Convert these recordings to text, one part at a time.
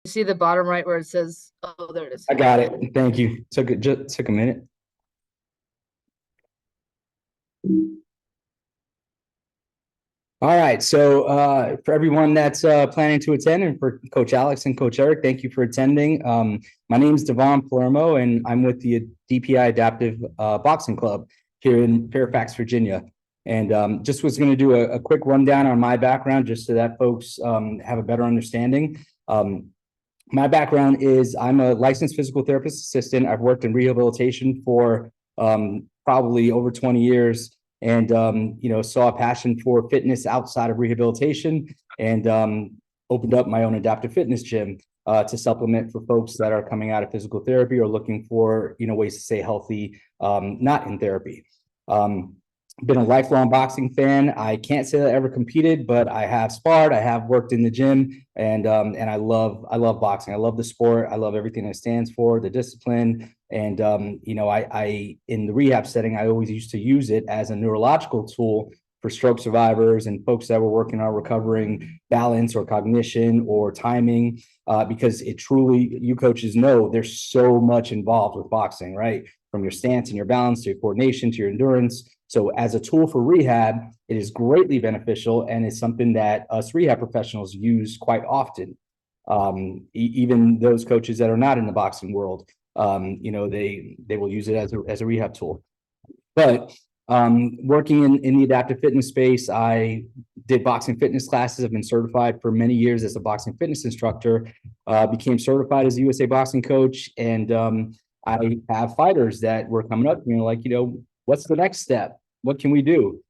You see the bottom right where it says, oh, there it is. I got it. Thank you. Just took a minute. All right. So for everyone that's planning to attend, and for Coach Alex and Coach Eric, thank you for attending. My name is Devon Palermo, and I'm with the DPI Adaptive Boxing Club here in Fairfax, Virginia. And just was going to do a quick rundown on my background, just so that folks have a better understanding. My background is I'm a licensed physical therapist assistant. I've worked in rehabilitation for probably over 20 years, and saw a passion for fitness outside of rehabilitation, and opened up my own adaptive fitness gym to supplement for folks that are coming out of physical therapy or looking for ways to stay healthy, not in therapy. Been a lifelong boxing fan. I can't say that I ever competed, but I have sparred. I have worked in the gym, and I love boxing. I love the sport. I love everything it stands for, the discipline, and I in the rehab setting, I always used to use it as a neurological tool for stroke survivors and folks that were working on recovering balance or cognition or timing, because it truly, you coaches know, there's so much involved with boxing, right? From your stance and your balance to your coordination to your endurance. So as a tool for rehab, it is greatly beneficial, and it's something that us rehab professionals use quite often. Even those coaches that are not in the boxing world, they will use it as a rehab tool. But working in the adaptive fitness space, I did boxing fitness classes. I've been certified for many years as a boxing fitness instructor, became certified as a USA boxing coach, and I have fighters that were coming up to me like, what's the next step? What can we do?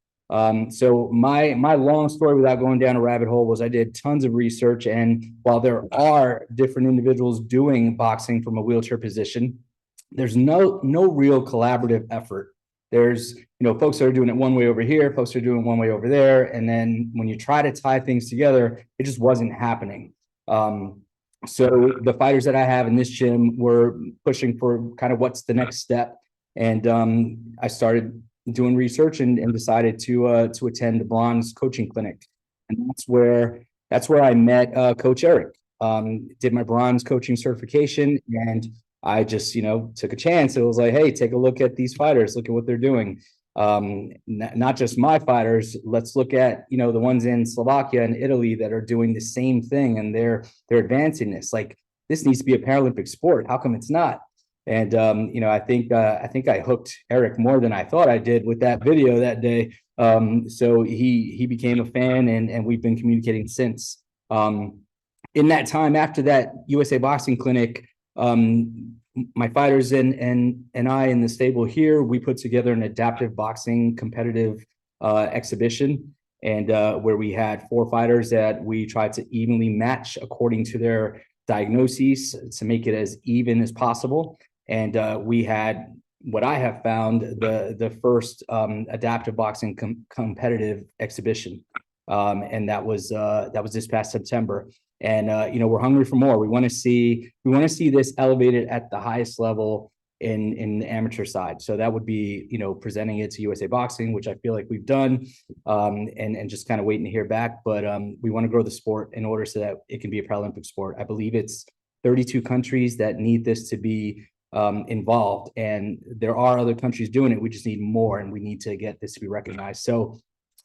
So my long story, without going down a rabbit hole, was I did tons of research, and while there are different individuals doing boxing from a wheelchair position, there's no real collaborative effort. There's folks that are doing it one way over here, folks are doing it one way over there, and then when you try to tie things together, it just wasn't happening. So the fighters that I have in this gym were pushing for kind of what's the next step, and I started doing research and decided to attend the Bronze Coaching Clinic, and that's where I met Coach Eric. Did my Bronze coaching certification, and I just took a chance. It was like, hey, take a look at these fighters, look at what they're doing. Not just my fighters. Let's look at the ones in Slovakia and Italy that are doing the same thing, and they're advancing this. Like, this needs to be a Paralympic sport. How come it's not? And I think I hooked Eric more than I thought I did with that video that day. So he became a fan, and we've been communicating since. In that time after that USA Boxing Clinic, my fighters and I in the stable here, we put together an adaptive boxing competitive exhibition, and where we had 4 fighters that we tried to evenly match according to their diagnoses to make it as even as possible. And we had what I have found the first adaptive boxing competitive exhibition, and that was this past September. And we're hungry for more. We want to see this elevated at the highest level in the amateur side. So that would be presenting it to USA Boxing, which I feel like we've done, and just kind of waiting to hear back. But we want to grow the sport in order so that it can be a Paralympic sport. I believe it's 32 countries that need this to be involved, and there are other countries doing it. We just need more, and we need to get this to be recognized. So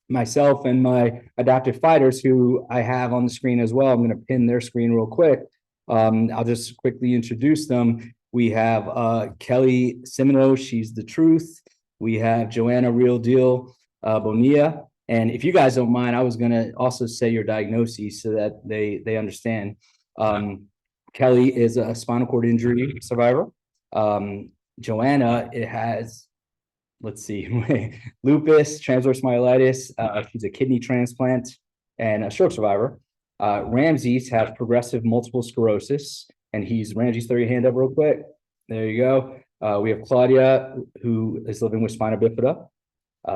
myself and my adaptive fighters, who I have on the screen as well, I'm going to pin their screen real quick. I'll just quickly introduce them. We have Kelly Semino, she's the truth. We have Joanna Real Deal Bonilla. And if you guys don't mind, I was going to also say your diagnoses so that they understand. Kelly is a spinal cord injury survivor. Joanna, it has, let's see, lupus, transverse myelitis. She's a kidney transplant and a stroke survivor. Ramses has progressive multiple sclerosis, and Ramses, throw your hand up real quick. There you go. We have Claudia, who is living with spina bifida.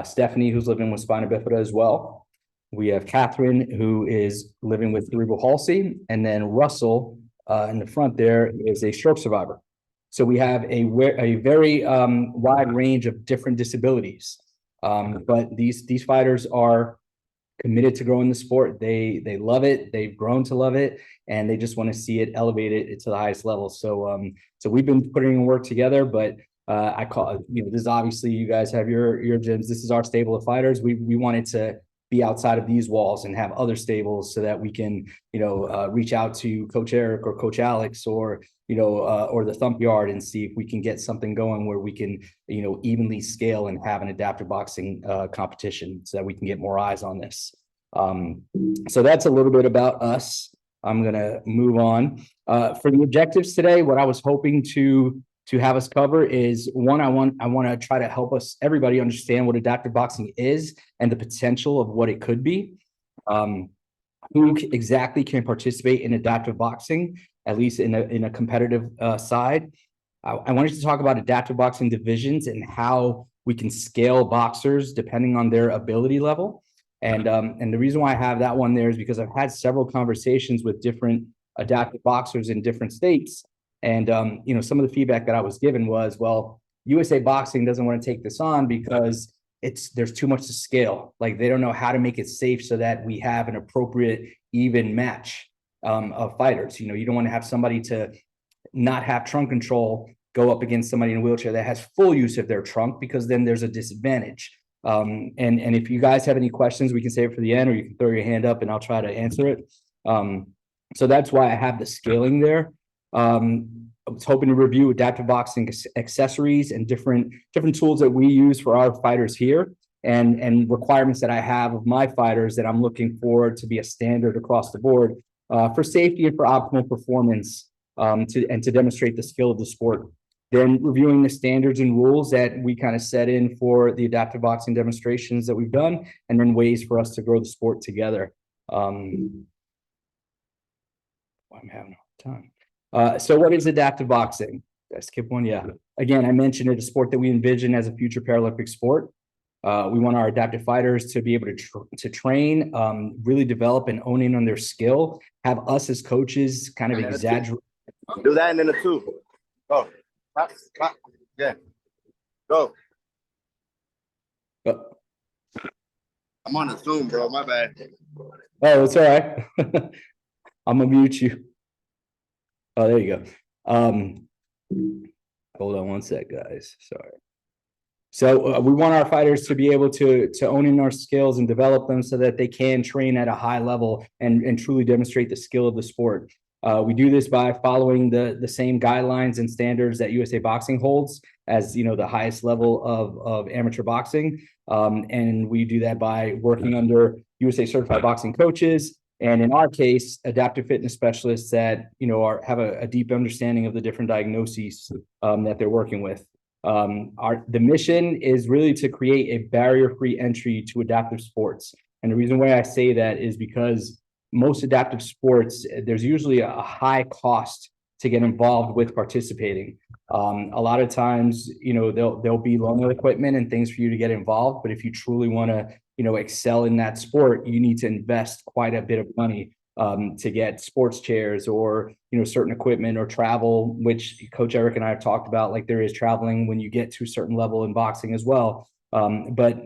Stephanie, who's living with spina bifida as well. We have Catherine, who is living with cerebral palsy, and then Russell in the front there is a stroke survivor. So we have a very wide range of different disabilities. But these fighters are committed to growing the sport. They love it. They've grown to love it, and they just want to see it elevated to the highest level. So we've been putting in work together, but I call, this is obviously, you guys have your gyms. This is our stable of fighters. We wanted to be outside of these walls and have other stables so that we can, reach out to Coach Eric or Coach Alex or the Thump Yard and see if we can get something going where we can, evenly scale and have an adaptive boxing competition so that we can get more eyes on this. So that's a little bit about us. I'm going to move on. For the objectives today, what I was hoping to have us cover is one, I want to try to help everybody understand what adaptive boxing is and the potential of what it could be. Who exactly can participate in adaptive boxing, at least in a competitive side. I wanted to talk about adaptive boxing divisions and how we can scale boxers depending on their ability level. And the reason why I have that one there is because I've had several conversations with different adaptive boxers in different states. And, some of the feedback that I was given was, well, USA Boxing doesn't want to take this on because there's too much to scale. Like, they don't know how to make it safe so that we have an appropriate even match of fighters. You don't want to have somebody to not have trunk control go up against somebody in a wheelchair that has full use of their trunk, because then there's a disadvantage. And if you guys have any questions, we can save it for the end, or you can throw your hand up and I'll try to answer it. So that's why I have the scaling there. I was hoping to review adaptive boxing accessories and different tools that we use for our fighters here, and requirements that I have of my fighters that I'm looking for to be a standard across the board for safety and for optimal performance, to demonstrate the skill of the sport. Then reviewing the standards and rules that we kind of set in for the adaptive boxing demonstrations that we've done, and then ways for us to grow the sport together. I'm having a hard time. So what is adaptive boxing? Did I skip one? Yeah. Again, I mentioned it's a sport that we envision as a future Paralympic sport. We want our adaptive fighters to be able to train, really develop and own in on their skill, have us as coaches kind of exaggerate. Do that and then the two. Go. Yeah. Go. I'm on the Zoom, bro. My bad. Oh, it's all right. I'm gonna mute you. Oh, there you go. Hold on one sec, guys. Sorry. So we want our fighters to be able to own in our skills and develop them so that they can train at a high level and truly demonstrate the skill of the sport. We do this by following the same guidelines and standards that USA Boxing holds as, the highest level of amateur boxing. And we do that by working under USA certified boxing coaches, and in our case, adaptive fitness specialists that, have a deep understanding of the different diagnoses that they're working with. The mission is really to create a barrier-free entry to adaptive sports. And the reason why I say that is because most adaptive sports, there's usually a high cost to get involved with participating. A lot of times, there'll be loaner equipment and things for you to get involved. But if you truly want to, excel in that sport, you need to invest quite a bit of money to get sports chairs or, certain equipment or travel, which Coach Eric and I have talked about. Like, there is traveling when you get to a certain level in boxing as well. But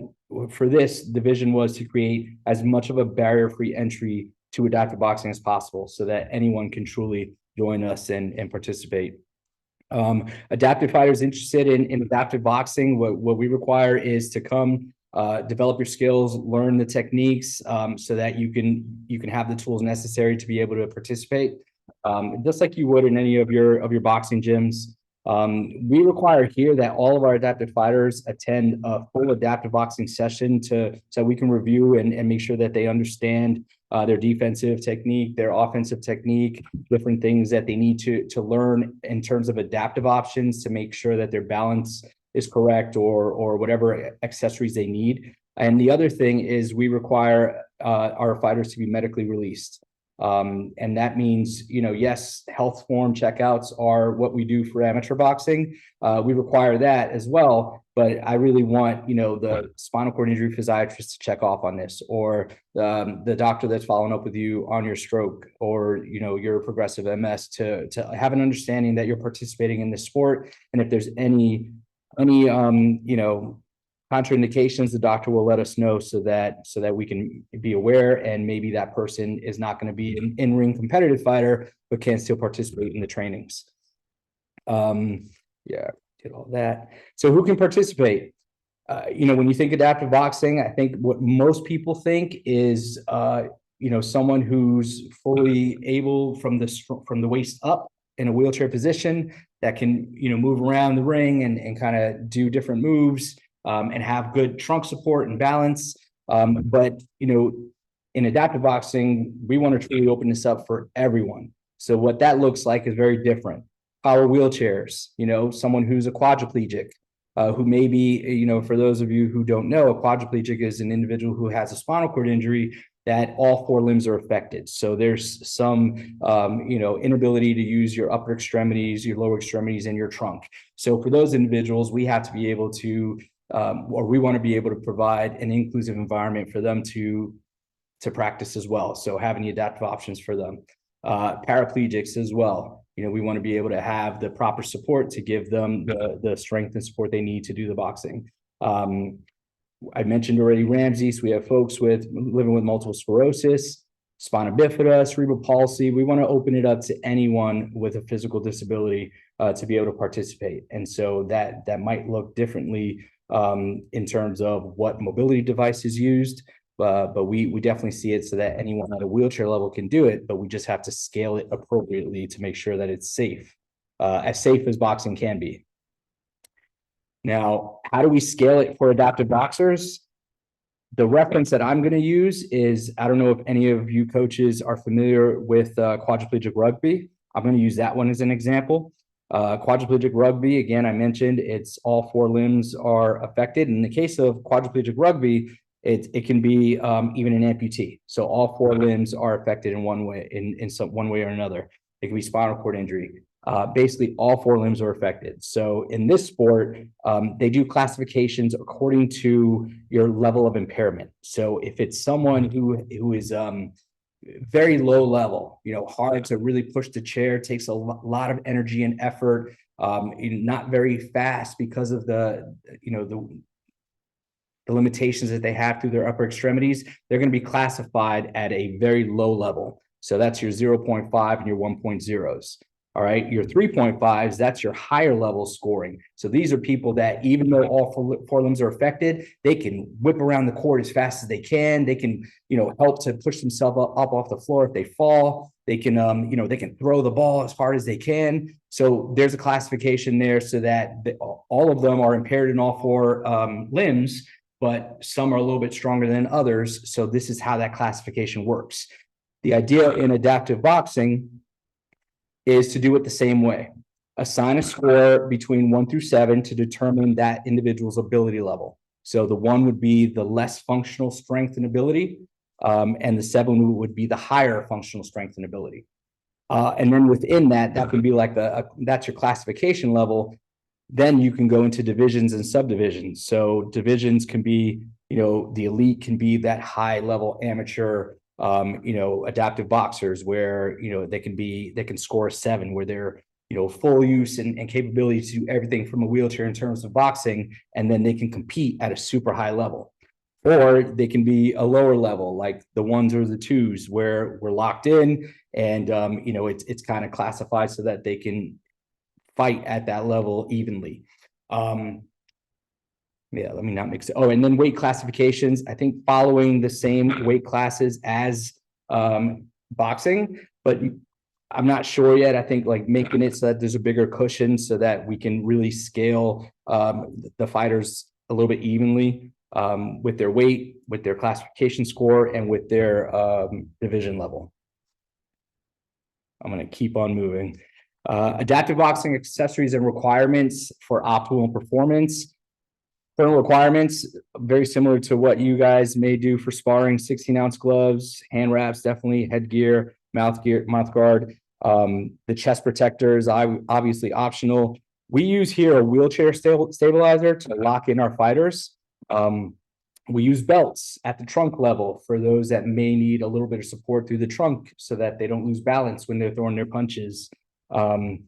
for this, the vision was to create as much of a barrier-free entry to adaptive boxing as possible so that anyone can truly join us and participate. Adaptive fighters interested in adaptive boxing, what we require is to come, develop your skills, learn the techniques, so that you can have the tools necessary to be able to participate, just like you would in any of your boxing gyms. We require here that all of our adaptive fighters attend a full adaptive boxing session so we can review and make sure that they understand their defensive technique, their offensive technique, different things that they need to learn in terms of adaptive options to make sure that their balance is correct, or whatever accessories they need. And the other thing is we require our fighters to be medically released. And that means, yes, health form checkouts are what we do for amateur boxing. We require that as well, but I really want, the spinal cord injury physiatrist to check off on this, or the doctor that's following up with you on your stroke, or, your progressive MS to have an understanding that you're participating in this sport. And if there's any Contraindications, the doctor will let us know so that we can be aware, and maybe that person is not going to be an in-ring competitive fighter, but can still participate in the trainings. Yeah, did all that. So who can participate? When you think adaptive boxing, I think what most people think is, someone who's fully able from the waist up in a wheelchair position that can, move around the ring and kind of do different moves, and have good trunk support and balance. But in adaptive boxing, we want to truly open this up for everyone. So what that looks like is very different. Power wheelchairs, someone who's a quadriplegic, who may be, for those of you who don't know, a quadriplegic is an individual who has a spinal cord injury that all 4 limbs are affected. So there's some, inability to use your upper extremities, your lower extremities, and your trunk. So for those individuals, we have to be able to, or we want to be able to provide an inclusive environment for them to practice as well. So having the adaptive options for them. Paraplegics as well. We want to be able to have the proper support to give them the strength and support they need to do the boxing. I mentioned already Ramsey. So we have folks living with multiple sclerosis, spina bifida, cerebral palsy. We want to open it up to anyone with a physical disability to be able to participate. And so that might look differently in terms of what mobility device is used. But we definitely see it so that anyone at a wheelchair level can do it, but we just have to scale it appropriately to make sure that it's safe as boxing can be. Now, how do we scale it for adaptive boxers? The reference that I'm going to use is, I don't know if any of you coaches are familiar with quadriplegic rugby. I'm going to use that one as an example. Quadriplegic rugby, again, I mentioned it's all 4 limbs are affected. In the case of quadriplegic rugby, it can be even an amputee. So all 4 limbs are affected in one way, in one way or another. It can be spinal cord injury. Basically, all 4 limbs are affected. So in this sport, they do classifications according to your level of impairment. So if it's someone who is very low level, hard to really push the chair, takes a lot of energy and effort, not very fast because of the limitations that they have through their upper extremities, they're going to be classified at a very low level. So that's your 0.5 and your 1.0s. All right, your 3.5s, that's your higher level scoring. So these are people that, even though all 4 limbs are affected, they can whip around the court as fast as they can. They can, help to push themselves up off the floor if they fall. They can, they can throw the ball as hard as they can. So there's a classification there so that all of them are impaired in all 4 limbs, but some are a little bit stronger than others. So this is how that classification works. The idea in adaptive boxing is to do it the same way. Assign a score between 1 through 7 to determine that individual's ability level. So the 1 would be the less functional strength and ability, and the 7 would be the higher functional strength and ability. And then within that can be like that's your classification level. Then you can go into divisions and subdivisions. So divisions can be, the elite can be that high level amateur, adaptive boxers where, they can score a 7 where they're, full use and capability to do everything from a wheelchair in terms of boxing, and then they can compete at a super high level. Or they can be a lower level, like the 1s or the 2s, where we're locked in and, it's kind of classified so that they can fight at that level evenly. Yeah, let me not mix it. Oh, and then weight classifications, I think following the same weight classes as boxing, but I'm not sure yet. I think like making it so that there's a bigger cushion so that we can really scale the fighters a little bit evenly with their weight, with their classification score, and with their division level. I'm going to keep on moving. Adaptive boxing accessories and requirements for optimal performance. Current requirements, very similar to what you guys may do for sparring: 16-ounce gloves, hand wraps, definitely headgear, mouth guard. The chest protector is obviously optional. We use here a wheelchair stabilizer to lock in our fighters. We use belts at the trunk level for those that may need a little bit of support through the trunk so that they don't lose balance when they're throwing their punches. And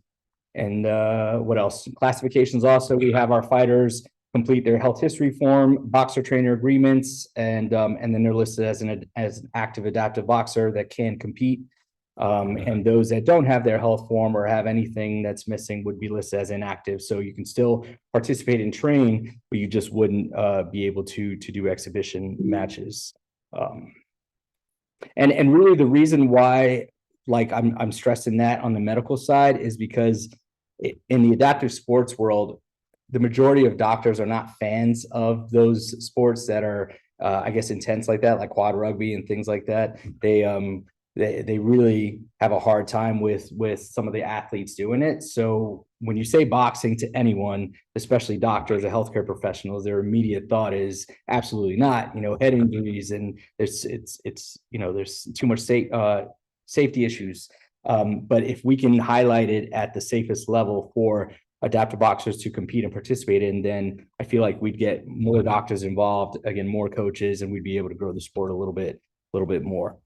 what else? Classifications also, we have our fighters complete their health history form, boxer trainer agreements, and then they're listed as an active adaptive boxer that can compete. And those that don't have their health form or have anything that's missing would be listed as inactive. So you can still participate and train, but you just wouldn't be able to do exhibition matches. And really the reason why, like I'm stressing that on the medical side is because in the adaptive sports world, the majority of doctors are not fans of those sports that are, I guess, intense like that, like quad rugby and things like that. They really have a hard time with some of the athletes doing it. So when you say boxing to anyone, especially doctors or healthcare professionals, their immediate thought is absolutely not. Head injuries, and there's too much safety issues. But if we can highlight it at the safest level for adaptive boxers to compete and participate in, then I feel like we'd get more doctors involved, again, more coaches, and we'd be able to grow the sport a little bit more.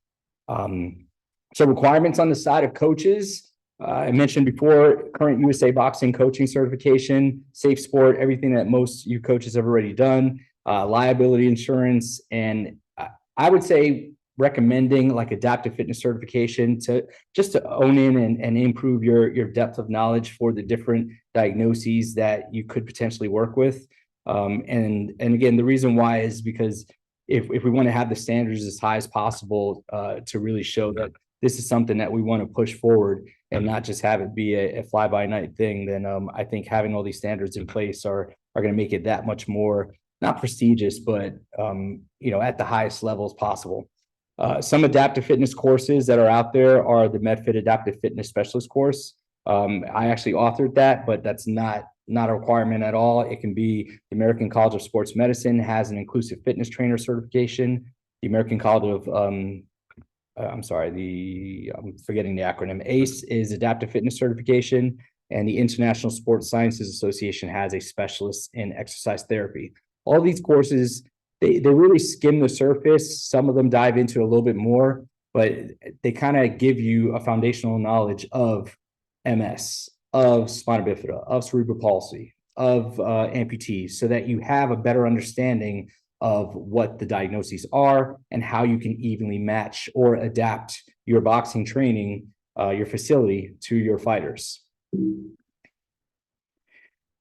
So requirements on the side of coaches, I mentioned before, current USA boxing coaching certification, safe sport, everything that most you coaches have already done, liability insurance, and I would say recommending like adaptive fitness certification to own in and improve your depth of knowledge for the different diagnoses that you could potentially work with. And again, the reason why is because if we want to have the standards as high as possible to really show that this is something that we want to push forward and not just have it be a fly-by-night thing, then I think having all these standards in place are going to make it that much more, not prestigious, but at the highest levels possible. Some adaptive fitness courses that are out there are the MedFit Adaptive Fitness Specialist course. I actually authored that, but that's not a requirement at all. It can be the American College of Sports Medicine has an inclusive fitness trainer certification. The American College of, I'm forgetting the acronym. ACE is adaptive fitness certification, and the International Sports Sciences Association has a specialist in exercise therapy. All these courses, they really skim the surface. Some of them dive into a little bit more, but they kind of give you a foundational knowledge of MS, of spina bifida, of cerebral palsy, of amputees, so that you have a better understanding of what the diagnoses are and how you can evenly match or adapt your boxing training, your facility to your fighters.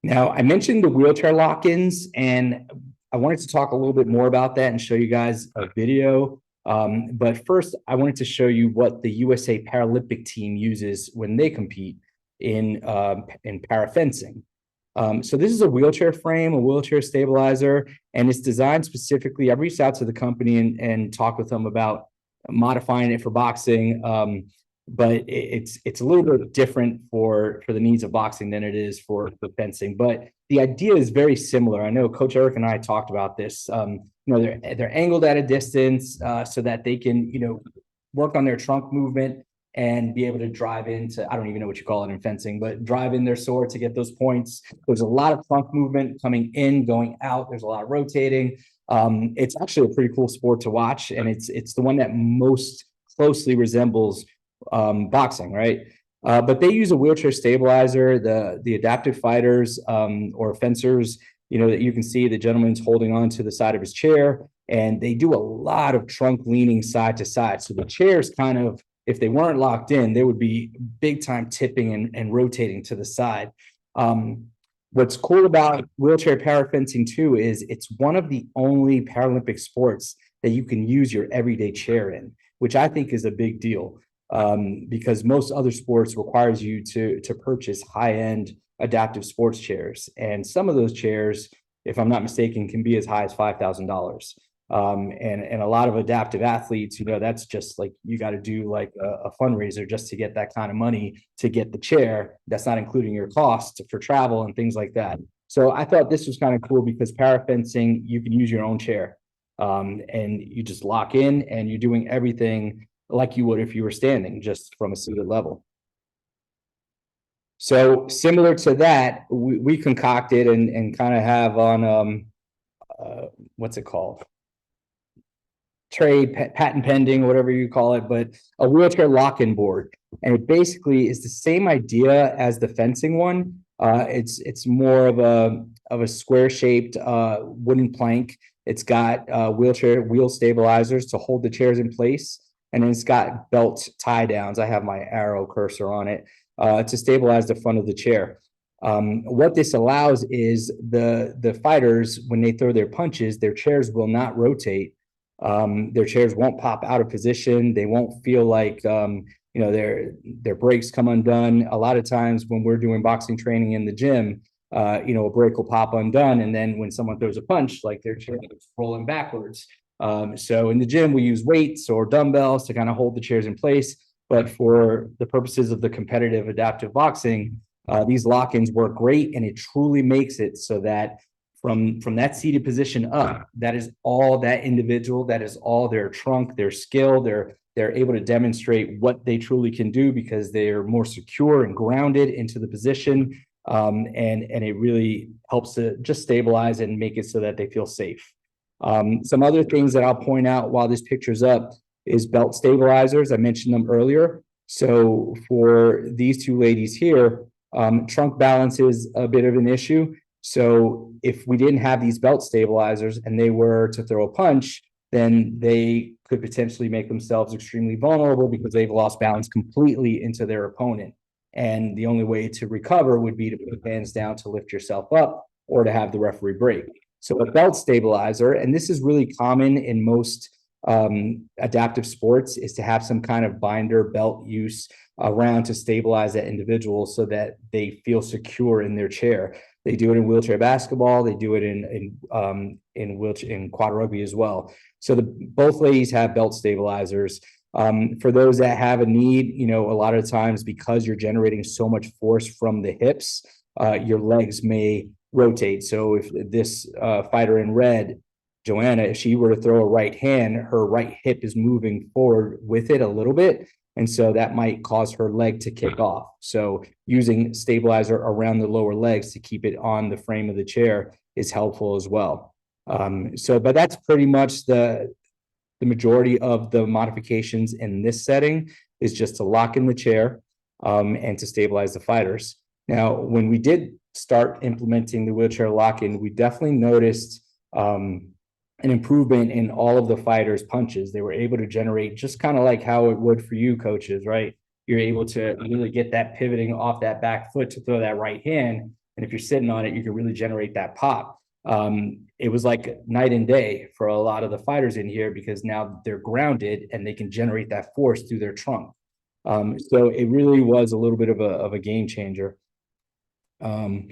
Now, I mentioned the wheelchair lock-ins, and I wanted to talk a little bit more about that and show you guys a video. But first, I wanted to show you what the USA Paralympic team uses when they compete in para fencing. So this is a wheelchair frame, a wheelchair stabilizer, and it's designed specifically. I reached out to the company and talked with them about modifying it for boxing, but it's a little bit different for the needs of boxing than it is for fencing. But the idea is very similar. I know Coach Eric and I talked about this. They're angled at a distance so that they can work on their trunk movement and be able to drive into, I don't even know what you call it in fencing, but drive in their sword to get those points. There's a lot of trunk movement coming in, going out. There's a lot of rotating. It's actually a pretty cool sport to watch, and it's the one that most closely resembles boxing, right? But they use a wheelchair stabilizer. The adaptive fighters or fencers, that you can see the gentleman's holding on to the side of his chair, and they do a lot of trunk leaning side to side. So the chair's kind of, if they weren't locked in, they would be big time tipping and rotating to the side. What's cool about wheelchair para fencing too is it's one of the only Paralympic sports that you can use your everyday chair in, which I think is a big deal, because most other sports requires you to purchase high-end adaptive sports chairs. And some of those chairs, if I'm not mistaken, can be as high as $5,000. And a lot of adaptive athletes, that's just like, you got to do like a fundraiser just to get that kind of money to get the chair. That's not including your cost for travel and things like that. So I thought this was kind of cool because para fencing, you can use your own chair, and you just lock in and you're doing everything like you would if you were standing, just from a seated level. So similar to that, we concocted and kind of have on, what's it called? Patent pending, whatever you call it, but a wheelchair lock-in board. And it basically is the same idea as the fencing one. It's more of of a square shaped wooden plank. It's got wheelchair wheel stabilizers to hold the chairs in place. And then it's got belt tie downs. I have my arrow cursor on it to stabilize the front of the chair. What this allows is the fighters, when they throw their punches, their chairs will not rotate. Their chairs won't pop out of position. They won't feel like their brakes come undone. A lot of times when we're doing boxing training in the gym, a brake will pop undone, and then when someone throws a punch, like their chair is rolling backwards. So in the gym, we use weights or dumbbells to kind of hold the chairs in place. But for the purposes of the competitive adaptive boxing, these lock-ins work great, and it truly makes it so that from that seated position up, that is all that individual, that is all their trunk, their skill, they're able to demonstrate what they truly can do because they're more secure and grounded into the position. And it really helps to just stabilize and make it so that they feel safe. Some other things that I'll point out while this picture's up is belt stabilizers. I mentioned them earlier. So for these two ladies here, trunk balance is a bit of an issue. So if we didn't have these belt stabilizers and they were to throw a punch, then they could potentially make themselves extremely vulnerable because they've lost balance completely into their opponent. And the only way to recover would be to put hands down to lift yourself up or to have the referee break. So a belt stabilizer, and this is really common in most adaptive sports, is to have some kind of binder belt use around to stabilize that individual so that they feel secure in their chair. They do it in wheelchair basketball. They do it in quad rugby as well. So both ladies have belt stabilizers. For those that have a need, a lot of times because you're generating so much force from the hips, your legs may rotate. So if this fighter in red, Joanna, if she were to throw a right hand, her right hip is moving forward with it a little bit. And so that might cause her leg to kick off. So using stabilizer around the lower legs to keep it on the frame of the chair is helpful as well. But that's pretty much the majority of the modifications in this setting is just to lock in the chair and to stabilize the fighters. Now, when we did start implementing the wheelchair lock-in, we definitely noticed an improvement in all of the fighters' punches. They were able to generate just kind of like how it would for you coaches, right? You're able to really get that pivoting off that back foot to throw that right hand. And if you're sitting on it, you can really generate that pop. It was like night and day for a lot of the fighters in here because now they're grounded and they can generate that force through their trunk. So it really was a little bit of a game changer. I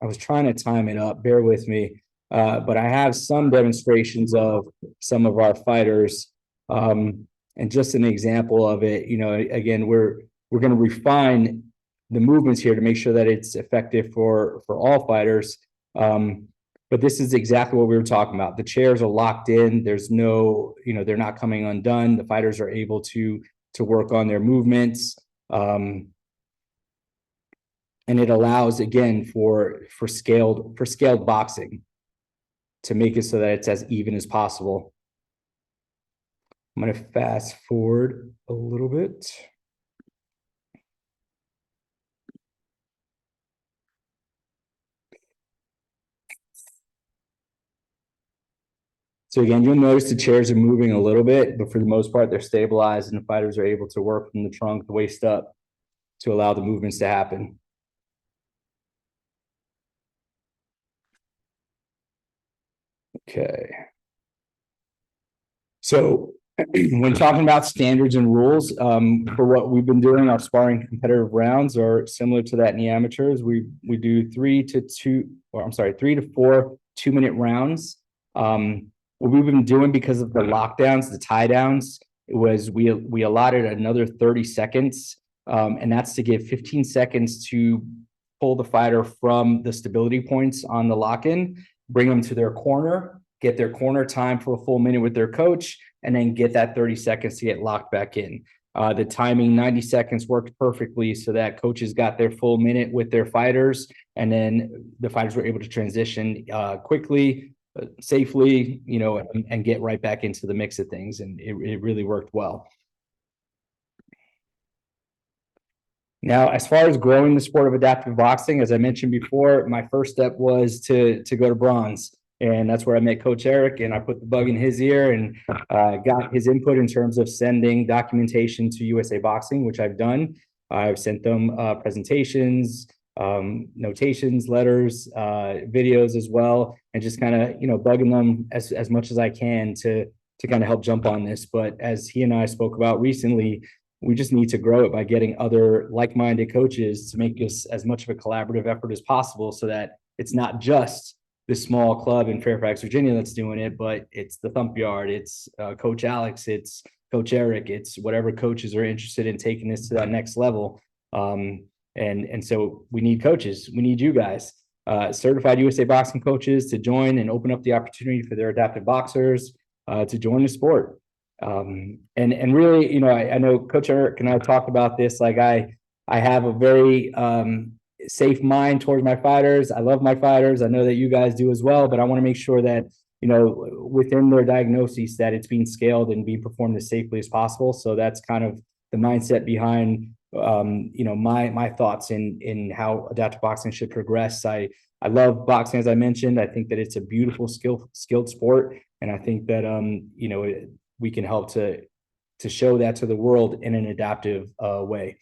was trying to time it up, bear with me. But I have some demonstrations of some of our fighters. And just an example of it, again, we're going to refine the movements here to make sure that it's effective for all fighters. But this is exactly what we were talking about. The chairs are locked in. There's no, they're not coming undone. The fighters are able to work on their movements. And it allows, again, for scaled boxing to make it so that it's as even as possible. I'm going to fast forward a little bit. So again, you'll notice the chairs are moving a little bit, but for the most part, they're stabilized and the fighters are able to work from the trunk, the waist up to allow the movements to happen. Okay. So when talking about standards and rules, for what we've been doing, our sparring competitive rounds are similar to that in the amateurs. We do 3 to 4 2-minute rounds. What we've been doing because of the lockdowns, the tie downs, was we allotted another 30 seconds, and that's to give 15 seconds to pull the fighter from the stability points on the lock-in, bring them to their corner, get their corner time for a full minute with their coach, and then get that 30 seconds to get locked back in. The timing, 90 seconds, worked perfectly so that coaches got their full minute with their fighters, and then the fighters were able to transition quickly, safely, and get right back into the mix of things. And it really worked well. Now, as far as growing the sport of adaptive boxing, as I mentioned before, my first step was to go to bronze. And that's where I met Coach Eric, and I put the bug in his ear and got his input in terms of sending documentation to USA Boxing, which I've done. I've sent them presentations, notations, letters, videos as well, and just kind of, bugging them as much as I can to kind of help jump on this. But as he and I spoke about recently, we just need to grow it by getting other like-minded coaches to make this as much of a collaborative effort as possible, so that it's not just this small club in Fairfax, Virginia that's doing it, but it's the Thump Yard, it's Coach Alex, it's Coach Eric, it's whatever coaches are interested in taking this to that next level. And so we need coaches. We need you guys, certified USA Boxing coaches, to join and open up the opportunity for their adaptive boxers to join the sport. And really, I know Coach Eric and I talked about this. Like I have a very safe mind towards my fighters. I love my fighters. I know that you guys do as well, but I want to make sure that, within their diagnoses, that it's being scaled and being performed as safely as possible. So that's kind of the mindset behind, my thoughts in how adaptive boxing should progress. I love boxing, as I mentioned. I think that it's a beautiful, skilled sport. And I think that, we can help to show that to the world in an adaptive way.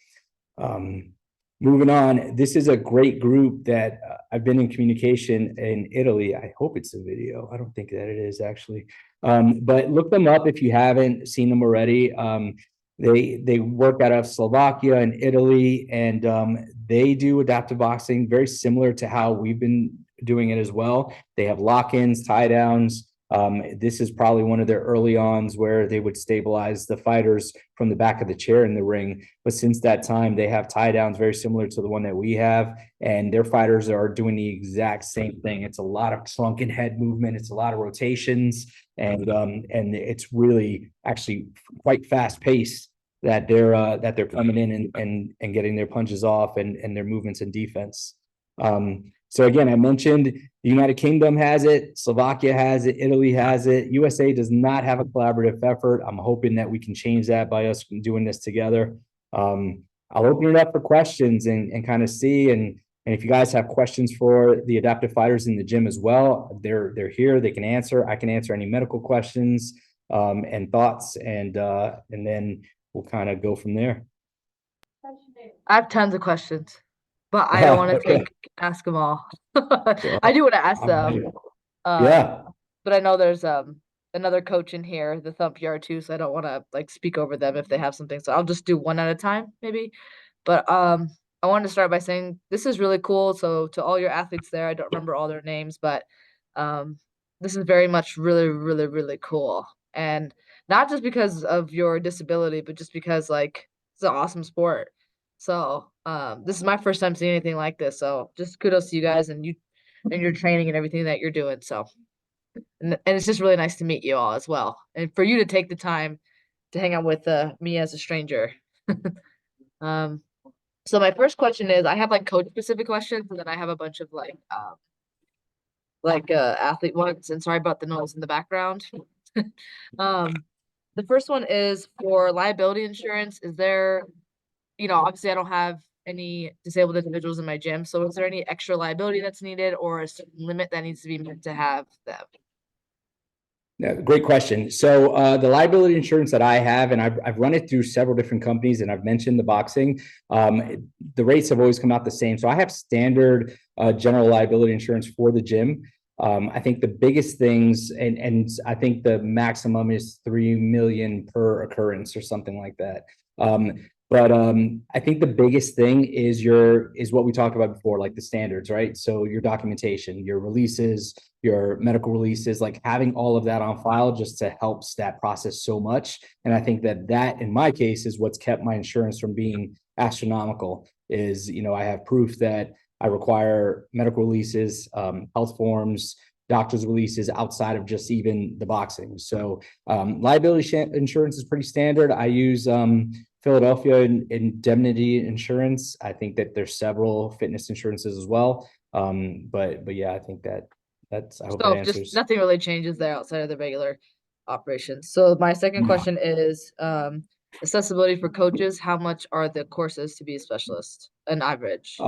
Moving on, this is a great group that I've been in communication in Italy. I hope it's a video. I don't think that it is, actually. But look them up if you haven't seen them already. They work out of Slovakia and Italy, and they do adaptive boxing very similar to how we've been doing it as well. They have lock-ins, tie-downs. This is probably one of their early ons where they would stabilize the fighters from the back of the chair in the ring. But since that time, they have tie downs very similar to the one that we have. And their fighters are doing the exact same thing. It's a lot of sunken head movement. It's a lot of rotations. And it's really actually quite fast paced that they're coming in and getting their punches off and their movements in defense. So again, I mentioned the United Kingdom has it, Slovakia has it, Italy has it. USA does not have a collaborative effort. I'm hoping that we can change that by us doing this together. I'll open it up for questions and kind of see. And if you guys have questions for the adaptive fighters in the gym as well, they're here. They can answer. I can answer any medical questions and thoughts, and then we'll kind of go from there. I have tons of questions, but I don't want to ask them all. I do want to ask them. Yeah. But I know there's another coach in here, the Thump Yard too, so I don't want to speak over them if they have something. So I'll just do one at a time, maybe. But I wanted to start by saying this is really cool. So to all your athletes there, I don't remember all their names, but this is very much really, really, really cool. And not just because of your disability, but just because it's an awesome sport. So this is my first time seeing anything like this. So just kudos to you guys and your training and everything that you're doing. So and it's just really nice to meet you all as well. And for you to take the time to hang out with me as a stranger. So my first question is, I have coach specific questions, and then I have a bunch of athlete ones. And sorry about the noise in the background. The first one is for liability insurance. Is there, obviously I don't have any disabled individuals in my gym. So is there any extra liability that's needed or a certain limit that needs to be met to have them? Yeah, great question. So the liability insurance that I have, and I've run it through several different companies, and I've mentioned the boxing, the rates have always come out the same. So I have standard general liability insurance for the gym. I think the biggest things, and I think the maximum is 3 million per occurrence or something like that. But I think the biggest thing is what we talked about before, like the standards, right? So your documentation, your releases, your medical releases, like having all of that on file just to help that process so much. And I think that in my case is what's kept my insurance from being astronomical is, I have proof that I require medical releases, health forms, doctor's releases outside of just even the boxing. So liability insurance is pretty standard. I use Philadelphia Indemnity Insurance. I think that there's several fitness insurances as well. But yeah, I think that's, I hope that answers. Just nothing really changes there outside of the regular operations. So my second question is, accessibility for coaches, how much are the courses to be a specialist, an average?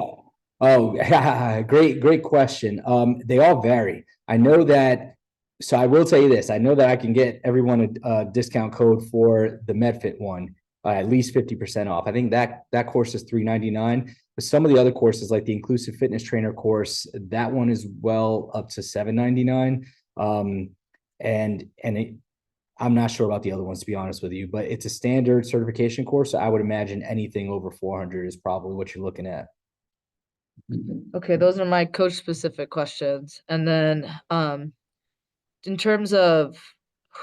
Great question. They all vary. I know that, so I will tell you this. I know that I can get everyone a discount code for the MedFit one, at least 50% off. I think that course is $399. But some of the other courses, like the Inclusive Fitness Trainer course, that one is well up to $799. I'm not sure about the other ones, to be honest with you, but it's a standard certification course. So I would imagine anything over 400 is probably what you're looking at. Okay, those are my coach specific questions. And then in terms of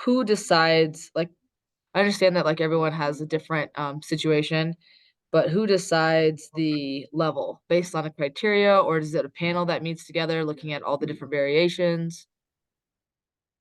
who decides, like I understand that like everyone has a different situation, but who decides the level based on a criteria, or is it a panel that meets together looking at all the different variations?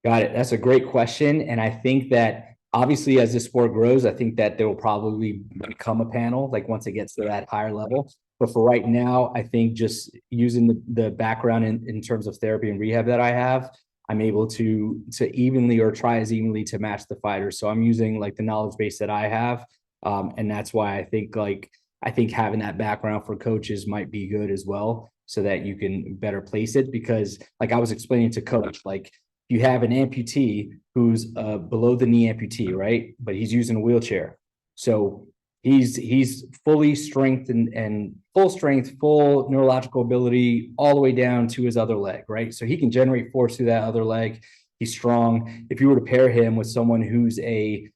Got it. That's a great question. And I think that obviously as this sport grows, I think that there will probably become a panel, like once it gets to that higher level. But for right now, I think just using the background in terms of therapy and rehab that I have, I'm able to evenly or try as evenly to match the fighters. So I'm using like the knowledge base that I have. And that's why I think having that background for coaches might be good as well, so that you can better place it. Because like I was explaining to coach, like you have an amputee who's below the knee amputee, right? But he's using a wheelchair. So he's fully strength and full strength, full neurological ability, all the way down to his other leg, right? So he can generate force through that other leg. He's strong. If you were to pair him with someone who's a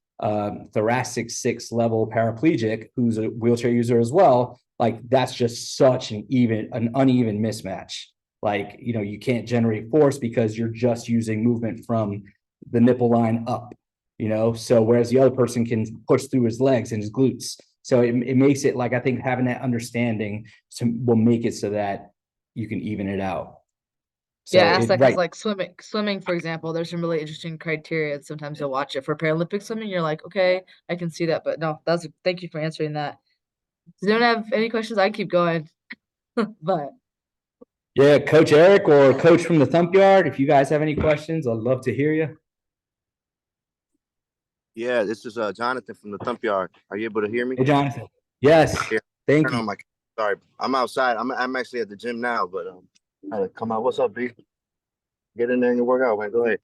thoracic 6 level paraplegic, who's a wheelchair user as well, like that's just such an uneven mismatch. Like, you can't generate force because you're just using movement from the nipple line up, so whereas the other person can push through his legs and his glutes. So it makes it like, I think having that understanding will make it so that you can even it out. Yeah, I So asked it that because right. like swimming, for example, there's some really interesting criteria. And sometimes you'll watch it for Paralympic swimming. You're like, okay, I can see that. But no, thank you for answering that. Does anyone have any questions? I keep going, but Yeah, Coach Eric or Coach from the Thump Yard, if you guys have any questions, I'd love to hear you. Yeah, this is Jonathan from the Thump Yard. Are you able to hear me? Hey, Jonathan. Yes. Yeah. Thank Turn you. on my. Sorry, I'm outside. I'm actually at the gym now, but I had to come out. What's up, B? Get in there and work out, man. Go ahead.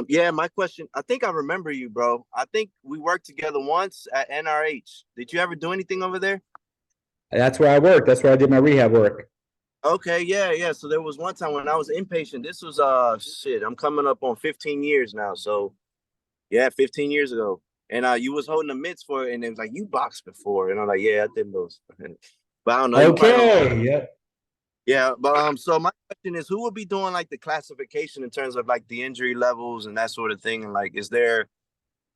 Yeah, my question. I think I remember you, bro. I think we worked together once at NRH. Did you ever do anything over there? That's where I work. That's where I did my rehab work. Okay, yeah. So there was one time when I was inpatient. This was shit. I'm coming up on 15 years now. So yeah, 15 years ago. And you was holding the mitts for it, and it was like, you boxed before. And I'm like, yeah, I did those. But I don't know. You probably don't. Okay. Yeah. Yeah, but so my question is, who will be doing like the classification in terms of like the injury levels and that sort of thing? And like, is there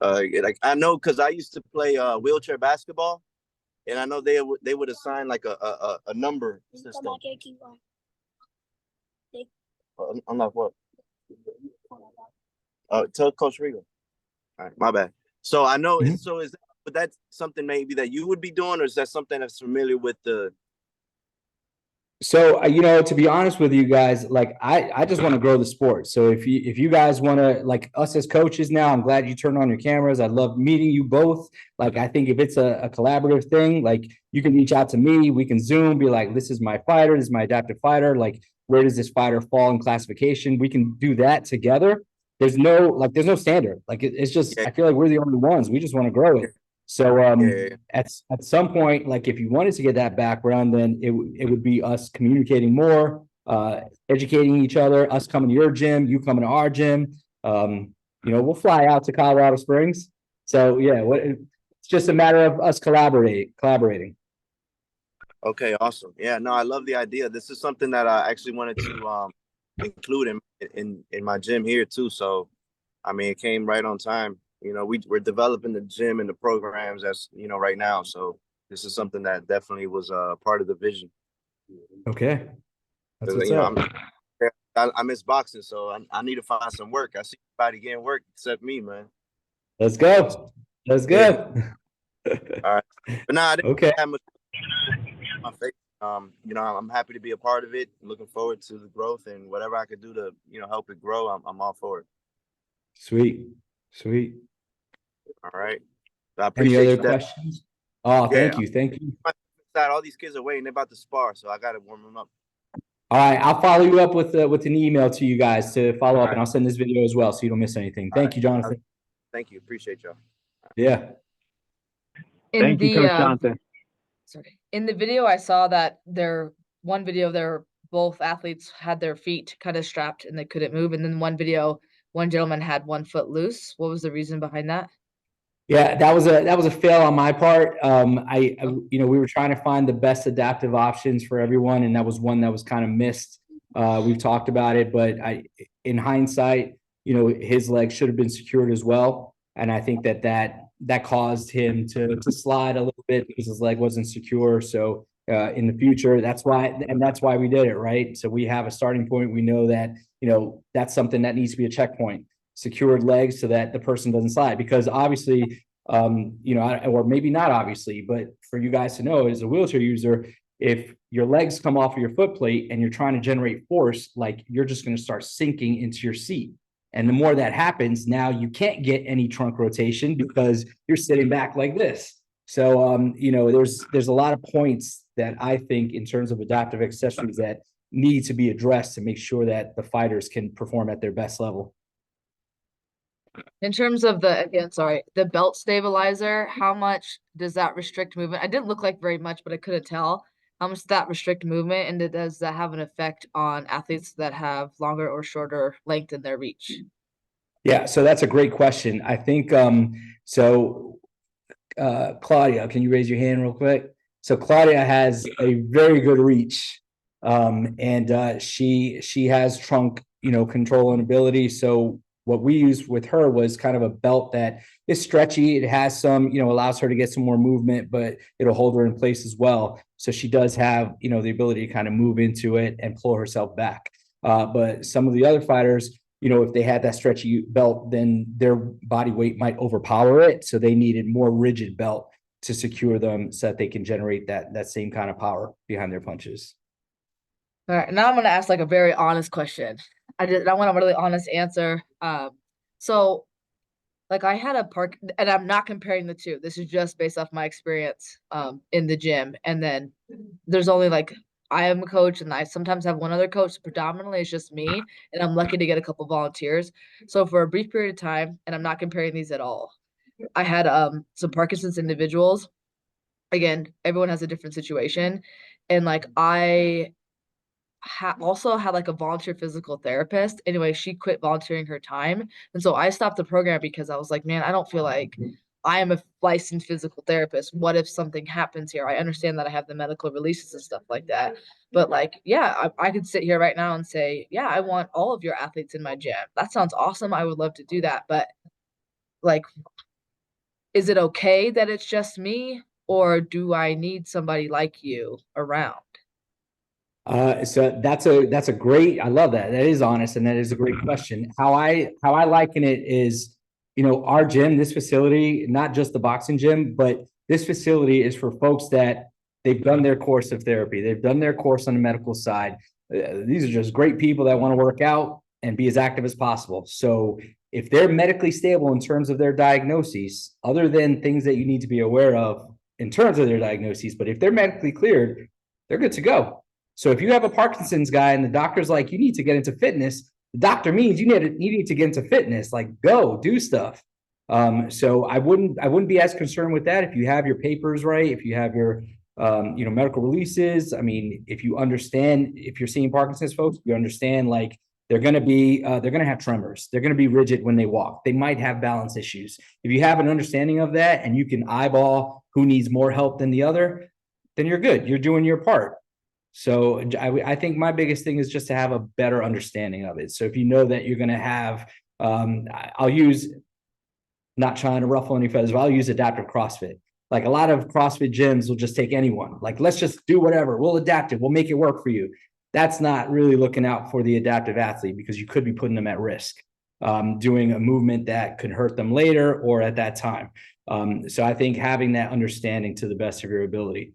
like I know because I used to play wheelchair basketball, and I know they would assign like a number system. Unlock what? Tell Coach Rigo. All right, my bad. So I know Mhm. but that's something maybe that you would be doing, or is that something that's familiar with the? So, to be honest with you guys, like I just want to grow the sport. So if you guys want to, like us as coaches now, I'm glad you turned on your cameras. I love meeting you both. Like I think if it's a collaborative thing, like you can reach out to me, we can Zoom, be like, this is my fighter, this is my adaptive fighter. Like, where does this fighter fall in classification? We can do that together. There's no standard. Like it's just, Yeah, I feel like we're the only ones. We just want to grow it. So yeah. at some point, like if you wanted to get that background, then it would be us communicating more, educating each other, us coming to your gym, you coming to our gym. We'll fly out to Colorado Springs. So yeah, it's just a matter of us collaborating. Okay, awesome. Yeah, no, I love the idea. This is something that I actually wanted to include in my gym here too. So, I mean, it came right on time. We're developing the gym and the programs as right now. So this is something that definitely was part of the vision. Okay, that's 'Cause, what's up. I miss boxing, so I need to find some work. I see everybody getting work except me, man. Let's go. Let's Yeah. go. All right. But nah, I didn't Okay, have much on my face. I'm happy to be a part of it. I'm looking forward to the growth and whatever I could do to, help it grow. I'm all for it. sweet. All right. So I Any appreciate other you, Dad. questions? Oh, Yeah, thank you. Thank you. all these kids are waiting. They're about to spar, so I gotta warm them up. All right. I'll follow you up with an email to you guys to follow All up, and right, I'll send this video as well so you don't miss anything. all Thank right. you, Jonathan. Thank you. Appreciate y'all. Yeah. In Thank you, the Coach Jonathan. sorry, in the video I saw that one video there both athletes had their feet kind of strapped and they couldn't move, and then one video one gentleman had one foot loose. What was the reason behind that? Yeah, that was a fail on my part. We were trying to find the best adaptive options for everyone, and that was one that was kind of missed. We've talked about it, but in hindsight, his leg should have been secured as well, and I think that caused him to slide a little bit because his leg wasn't secure. So in the future, that's why we did it, right? So we have a starting point. We know that that's something that needs to be a checkpoint. Secured legs so that the person doesn't slide, because obviously or maybe not obviously, but for you guys to know, as a wheelchair user, if your legs come off of your foot plate and you're trying to generate force, like, you're just going to start sinking into your seat, and the more that happens, now you can't get any trunk rotation because you're sitting back like this. So there's a lot of points that I think in terms of adaptive accessories that need to be addressed to make sure that the fighters can perform at their best level. In terms of the belt stabilizer, how much does that restrict movement? I didn't look like very much, but I couldn't tell. How much does that restrict movement, and does that have an effect on athletes that have longer or shorter length in their reach? Yeah, so that's a great question. I think Claudia, can you raise your hand real quick? So Claudia has a very good reach, and she has trunk, control and ability. So what we used with her was kind of a belt that is stretchy. It has some, allows her to get some more movement, but it'll hold her in place as well. So she does have, the ability to kind of move into it and pull herself back. But some of the other fighters, if they had that stretchy belt, then their body weight might overpower it. So they needed more rigid belt to secure them so that they can generate that same kind of power behind their punches. All right, now I'm gonna ask like a very honest question. I want a really honest answer. So like I had a park, and I'm not comparing the two. This is just based off my experience in the gym. And then there's only like I am a coach, and I sometimes have one other coach. Predominantly, it's just me, and I'm lucky to get a couple volunteers. So for a brief period of time, and I'm not comparing these at all, I had some Parkinson's individuals. Again, everyone has a different situation, and like I also had like a volunteer physical therapist. Anyway, she quit volunteering her time. And so I stopped the program because I was like, man, I don't feel like I am a licensed physical therapist. What if something happens here? I understand that I have the medical releases and stuff like that. But like, yeah, I could sit here right now and say, yeah, I want all of your athletes in my gym. That sounds awesome. I would love to do that. But like, is it okay that it's just me? Or do I need somebody like you around? So that's a great, I love that. That is honest, and that is a great question. How I liken it is, our gym, this facility, not just the boxing gym, but this facility is for folks that they've done their course of therapy. They've done their course on the medical side. These are just great people that want to work out and be as active as possible. So if they're medically stable in terms of their diagnoses, other than things that you need to be aware of in terms of their diagnoses, but if they're medically cleared, they're good to go. So if you have a Parkinson's guy and the doctor's like, you need to get into fitness, the doctor means you need to get into fitness, like go do stuff. So I wouldn't be as concerned with that if you have your papers right, if you have your medical releases. I mean, if you understand, if you're seeing Parkinson's folks, you understand like they're gonna have tremors, they're gonna be rigid when they walk, they might have balance issues. If you have an understanding of that and you can eyeball who needs more help than the other, then you're good. You're doing your part. So I think my biggest thing is just to have a better understanding of it. So if you know that you're going to have, I'll use, not trying to ruffle any feathers, but I'll use adaptive CrossFit. Like a lot of CrossFit gyms will just take anyone. Like, let's just do whatever. We'll adapt it. We'll make it work for you. That's not really looking out for the adaptive athlete, because you could be putting them at risk, doing a movement that could hurt them later or at that time. So I think having that understanding to the best of your ability.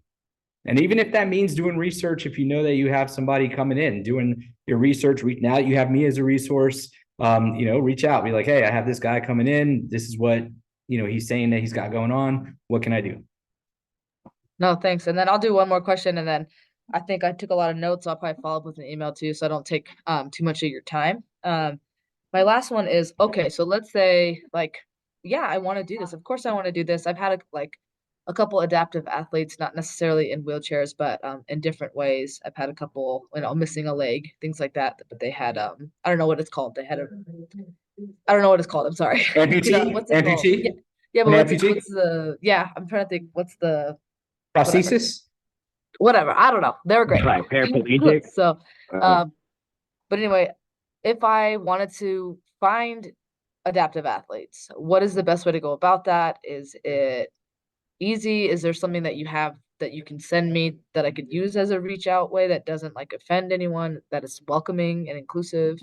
And even if that means doing research, if you know that you have somebody coming in, doing your research, now that you have me as a resource, reach out, be like, hey, I have this guy coming in. This is what he's saying that he's got going on. What can I do? No, thanks. And then I'll do one more question, and then I think I took a lot of notes. So I'll probably follow up with an email too, so I don't take too much of your time. My last one is okay. So let's say like, yeah, I want to do this. Of course, I want to do this. I've had a couple adaptive athletes, not necessarily in wheelchairs, but in different ways. I've had a couple, missing a leg, things like that. But they had I don't know what it's called. They had a I don't know what it's called. I'm sorry. Amputee, What's it called? Yeah, amputee, yeah, but an what's amputee, the yeah? I'm trying to think. What's the whatever prosthesis. whatever. I don't know. They were great. Like paraplegic. So, Uh, um, but anyway, if I wanted to find adaptive athletes, what is the best way to go about that? Is it easy? Is there something that you have that you can send me that I could use as a reach out way that doesn't like offend anyone, that is welcoming and inclusive?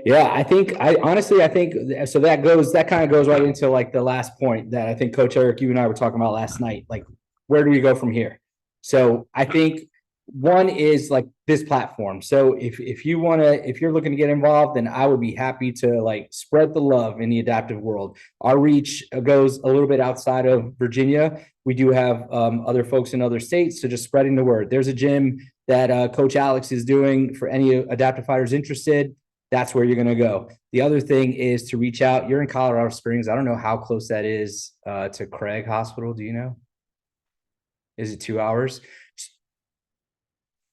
Yeah, I think so that kind of goes right into like the last point that I think Coach Eric, you and I were talking about last night. Like, where do we go from here? So I think one is like this platform. So if you're looking to get involved, then I would be happy to like spread the love in the adaptive world. Our reach goes a little bit outside of Virginia. We do have other folks in other states, so just spreading the word. There's a gym that Coach Alex is doing for any adaptive fighters interested. That's where you're going to go. The other thing is to reach out. You're in Colorado Springs. I don't know how close that is to Craig Hospital. Do you know? Is it 2 hours?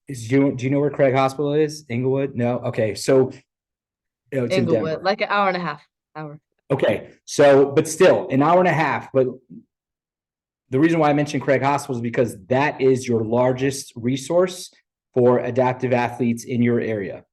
Do you know where Craig Hospital is? Inglewood? No. Okay. So it's in Inglewood, Denver. like an hour and a half. Hour. Okay. So, but still an hour and a half. But the reason why I mentioned Craig Hospital is because that is your largest resource for adaptive athletes in your area.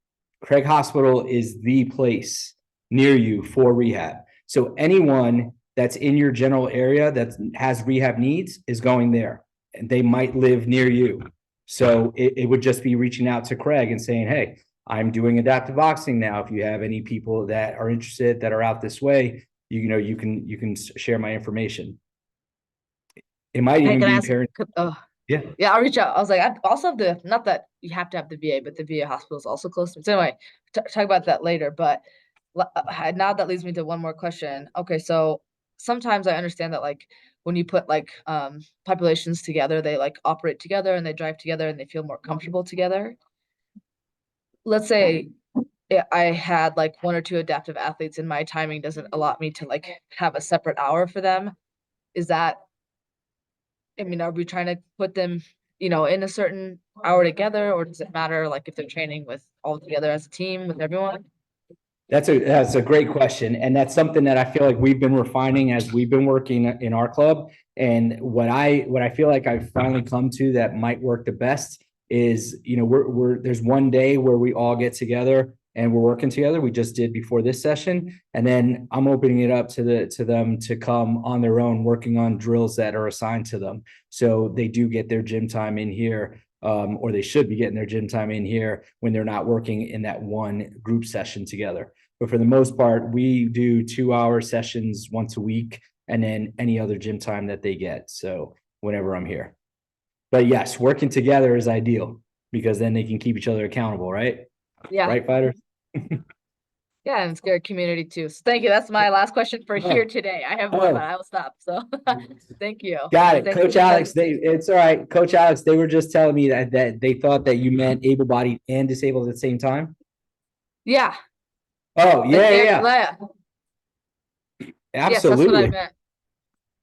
Craig Hospital is the place near you for rehab. So anyone that's in your general area that has rehab needs is going there, and they might live near you. So it would just be reaching out to Craig and saying, hey, I'm doing adaptive boxing now. If you have any people that are interested that are out this way, you can share my information. It might Hey, even can I be ask? parents. Yeah. Yeah, I'll reach out. I was like, I also have not that you have to have the VA, but the VA hospital is also close to me. So anyway, talk about that later. But now that leads me to one more question. Okay, so sometimes I understand that like when you put like populations together, they like operate together and they drive together and they feel more comfortable together. Let's say I had like one or two adaptive athletes and my timing doesn't allot me to like have a separate hour for them. Is that I mean, are we trying to put them, in a certain hour together, or does it matter like if they're training with all together as a team with everyone? That's a great question. And that's something that I feel like we've been refining as we've been working in our club. And what I feel like I've finally come to that might work the best is, there's one day where we all get together and we're working together. We just did before this session. And then I'm opening it up to them to come on their own, working on drills that are assigned to them. So they do get their gym time in here. Or they should be getting their gym time in here when they're not working in that one group session together. But for the most part, we do 2-hour sessions once a week and then any other gym time that they get. So whenever I'm here. But yes, working together is ideal because then they can keep each other accountable, right? Yeah. Right, fighters? Yeah, and it's good community too. So thank you. That's my last question for here today. I have more, but I will stop. So thank you. Got it. Thank Coach you. Alex, it's all right. Coach Alex, they were just telling me that they thought that you meant able-bodied and disabled at the same time. Yeah. Oh, Like yeah. Yes, that's what I Absolutely. meant.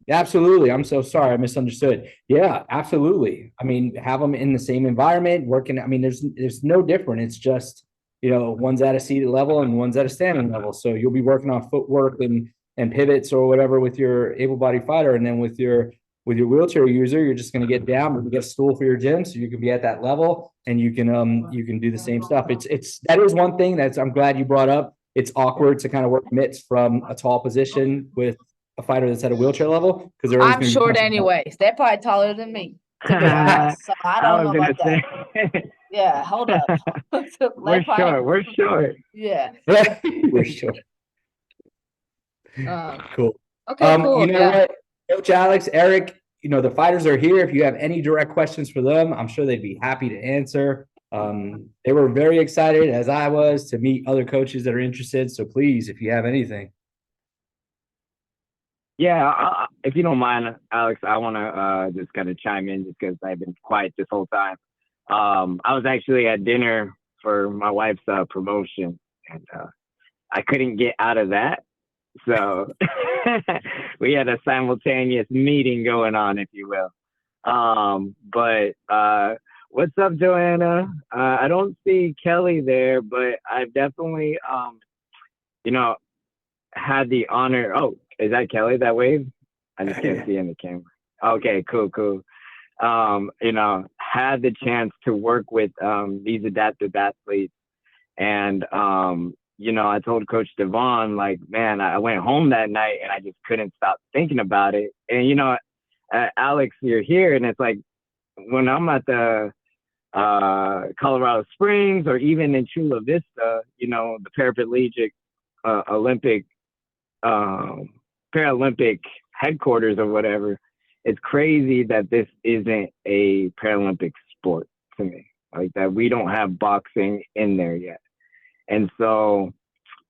Absolutely. I'm so sorry. I misunderstood. Yeah, absolutely. I mean, have them in the same environment, working. I mean, there's no different. It's just, one's at a seated level and one's at a standing level. So you'll be working on footwork and pivots or whatever with your able-bodied fighter. And then with your wheelchair user, you're just going to get down and get a stool for your gym. So you can be at that level and you can do the same stuff. That is one thing I'm glad you brought up. It's awkward to kind of work mitts from a tall position with a fighter that's at a wheelchair level because they're always I'm going to be short punching. anyways. They're probably taller than me, to be I honest. So I don't was know gonna about that. say, Yeah, hold up. we're short. We're short. Yeah. We're short. Cool. Okay, cool. You know Yeah. what, Coach Alex, Eric, the fighters are here. If you have any direct questions for them, I'm sure they'd be happy to answer. They were very excited, as I was, to meet other coaches that are interested. So please, if you have anything. Yeah, if you don't mind, Alex, I want to just kind of chime in just because I've been quiet this whole time. I was actually at dinner for my wife's promotion, and I couldn't get out of that. So we had a simultaneous meeting going on, if you will. But what's up, Joanna? I don't see Kelly there, but I've definitely, you know, had the honor. Oh, is that Kelly that wave? I just can't see in the camera. Okay, cool, cool. Had the chance to work with these adaptive athletes, and I told Coach Devon, like, man, I went home that night and I just couldn't stop thinking about it. And Alex, you're here, and it's like when I'm at the Colorado Springs or even in Chula Vista, the paraplegic Olympic Paralympic headquarters or whatever, it's crazy that this isn't a Paralympic sport to me. Like that we don't have boxing in there yet. And so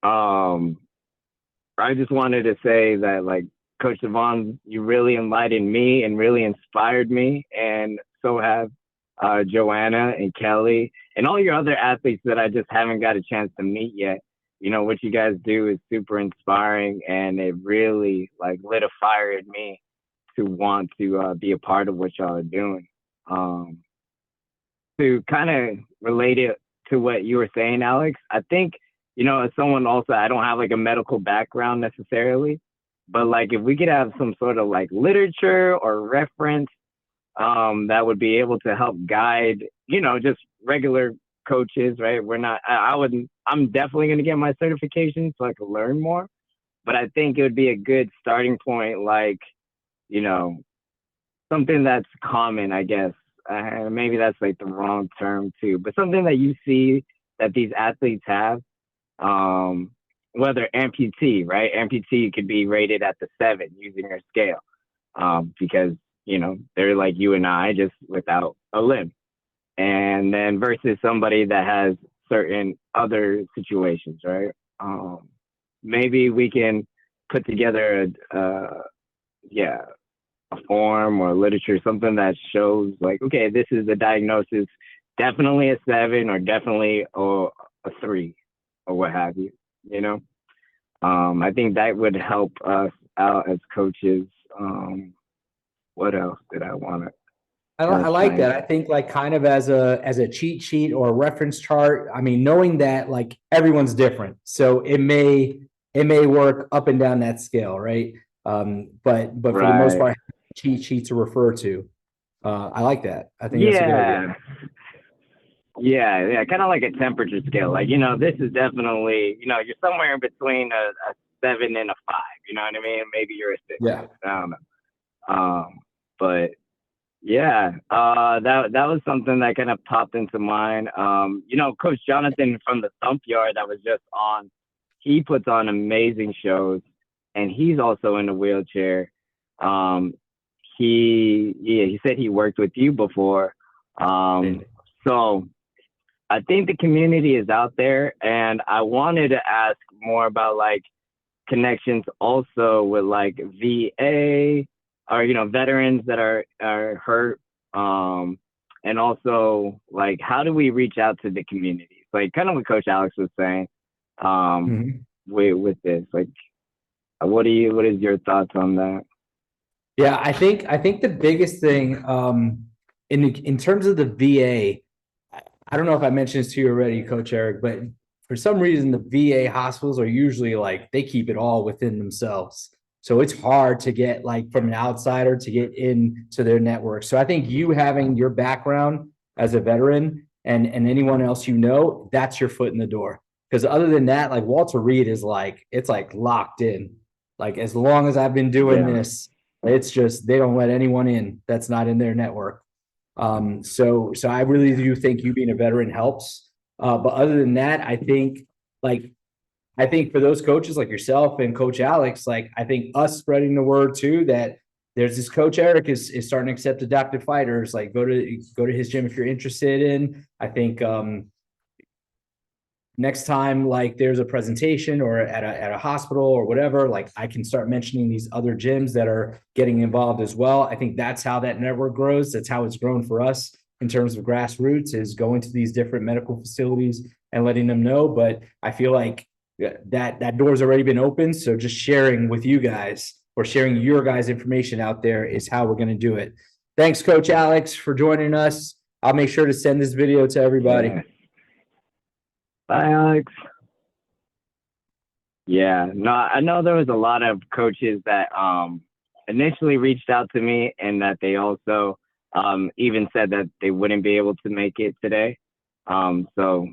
I just wanted to say that, like, Coach Devon, you really enlightened me and really inspired me. And so have Joanna and Kelly and all your other athletes that I just haven't got a chance to meet yet. What you guys do is super inspiring, and it really like lit a fire in me to want to be a part of what y'all are doing. To kind of relate it to what you were saying, Alex, I think, as someone also, I don't have like a medical background necessarily, but like if we could have some sort of like literature or reference that would be able to help guide, just regular coaches, right? I'm definitely going to get my certification so I can learn more, but I think it would be a good starting point, like, something that's common, I guess. Maybe that's like the wrong term too, but something that you see that these athletes have, whether amputee, right? Amputee could be rated at the 7 using your scale, because, they're like you and I, just without a limb. And then versus somebody that has certain other situations, right? Maybe we can put together a form or literature, something that shows like, okay, this is the diagnosis, definitely a 7 or definitely a 3 or what have you, I think that would help us out as coaches. What else did I want to I like that. I think like kind of as a cheat sheet or a reference chart. I mean, knowing that like everyone's different, so it may work up and down that scale, right? But for the most part, cheat sheet to refer to. I like that. I think that's a good idea. Yeah, kind of like a temperature scale. Like, this is definitely, you're somewhere in between a 7 and a 5. You know what I mean? Maybe you're a 6. Yeah. I don't know. But yeah, that was something that kind of popped into mind. Coach Jonathan from the Thump Yard that was just on, he puts on amazing shows, and he's also in a wheelchair. He said he worked with you before. So I think the community is out there, and I wanted to ask more about like connections also with like VA or veterans that are hurt, and also like how do we reach out to the communities, like kind of what Coach Alex was saying, with this, like what is your thoughts on that? Yeah, I think the biggest thing in terms of the VA, I don't know if I mentioned this to you already, Coach Eric, but for some reason the VA hospitals are usually like they keep it all within themselves. So it's hard to get like from an outsider to get into their network. So I think you having your background as a veteran and anyone else, that's your foot in the door. Because other than that, like Walter Reed is like, it's like locked in. Like as long as I've been doing this, it's just they don't let anyone in that's not in their network. So I really do think you being a veteran helps. But other than that, I think for those coaches like yourself and Coach Alex, like I think us spreading the word too that there's this Coach Eric is starting to accept adaptive fighters. Like go to his gym if you're interested in. I think next time, like there's a presentation or at a hospital or whatever, like I can start mentioning these other gyms that are getting involved as well. I think that's how that network grows. That's how it's grown for us in terms of grassroots, is going to these different medical facilities and letting them know. But I feel like that door's already been opened. So just sharing with you guys, or sharing your guys' information out there, is how we're going to do it. Thanks, Coach Alex, for joining us. I'll make sure to send this video to everybody. Yeah. Bye, Alex. Yeah, no, I know there was a lot of coaches that initially reached out to me, and that they also even said that they wouldn't be able to make it today. So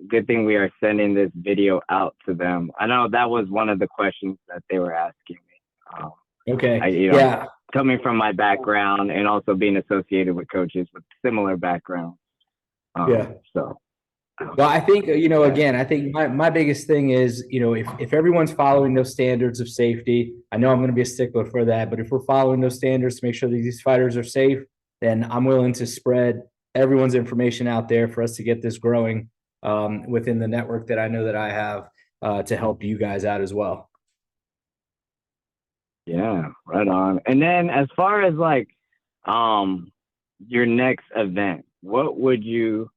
good thing we are sending this video out to them. I know that was one of the questions that they were asking me. Okay. Yeah. Coming from my background and also being associated with coaches with similar backgrounds. Yeah. So. Well, I think, again, I think my biggest thing is, if everyone's following those standards of safety, I know I'm going to be a stickler for that, but if we're following those standards to make sure that these fighters are safe, then I'm willing to spread everyone's information out there for us to get this growing within the network that I know that I have to help you guys out as well. Yeah, right on. And then as far as like your next event, what would you,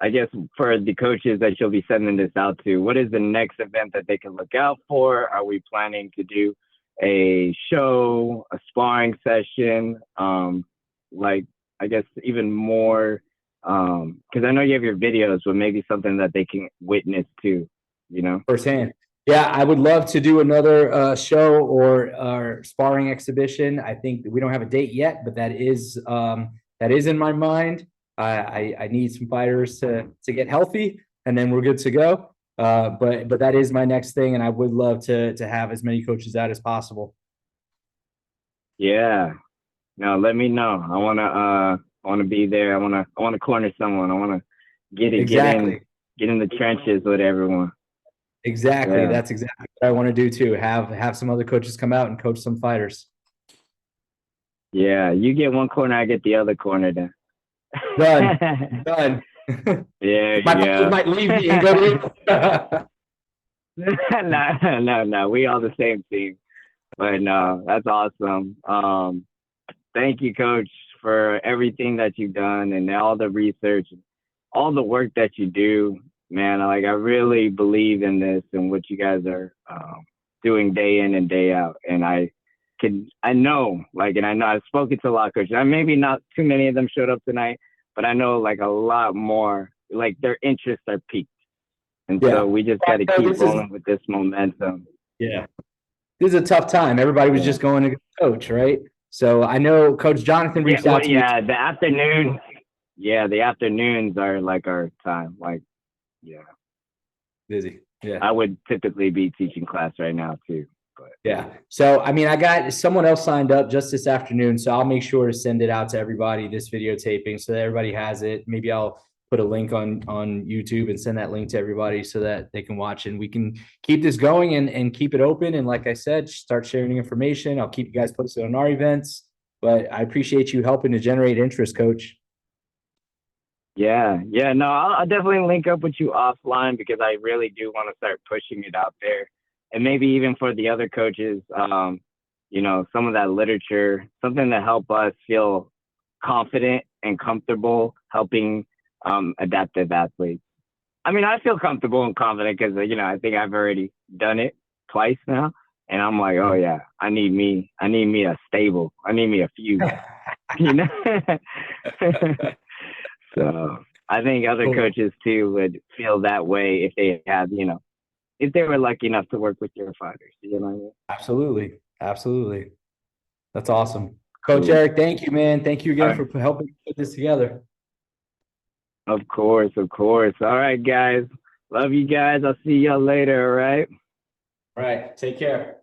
I guess, for the coaches that you'll be sending this out to, what is the next event that they can look out for? Are we planning to do a show, a sparring session? Like, I guess even more, because I know you have your videos, but maybe something that they can witness too, Firsthand. Yeah, I would love to do another show or sparring exhibition. I think we don't have a date yet, but that is in my mind. I need some fighters to get healthy, and then we're good to go. But that is my next thing, and I would love to have as many coaches out as possible. Yeah. No, let me know. I wanna be there. I wanna corner someone. I wanna get in the trenches with everyone. Exactly. Yeah. That's exactly what I want to do too. Have some other coaches come out and coach some fighters. Yeah, you get one corner, I get the other corner then. Done. Done. Yeah, My fighters might leave me and go to No. We all the same team. But no, that's awesome. Thank you, Coach, for everything that you've done and all the research, all the work that you do. Man, I really believe in this and what you guys are doing day in and day out. And I know I've spoken to a lot of coaches. Maybe not too many of them showed up tonight, but I know like a lot more, like their interests are peaked. And so we just got to keep rolling with this momentum. Yeah. This is a tough time. Everybody was just going to coach, right? So I know Coach Jonathan reached out to me. Yeah, the afternoons. Yeah, the afternoons are like our time. Like, yeah. Busy. Yeah. I would typically be teaching class right now too. But yeah. So, I mean, I got someone else signed up just this afternoon. So I'll make sure to send it out to everybody, this videotaping, so that everybody has it. Maybe I'll put a link on YouTube and send that link to everybody so that they can watch, and we can keep this going and keep it open. And like I said, start sharing information. I'll keep you guys posted on our events, but I appreciate you helping to generate interest, Coach. Yeah. No, I'll definitely link up with you offline, because I really do want to start pushing it out there. And maybe even for the other coaches, some of that literature, something to help us feel confident and comfortable helping adaptive athletes. I mean, I feel comfortable and confident because, I think I've already done it twice now. And I'm like, oh yeah, I need me a stable. I need me a few, So I think other coaches too would feel that way if they had, if they were lucky enough to work with your fighters. You know what I mean? Absolutely. That's awesome. Coach Eric, thank you, man. Thank you again for helping put this together. Of course. All right, guys. Love you guys. I'll see y'all later, all right? All right. Take care.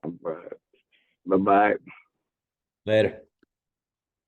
Bye-bye. Later.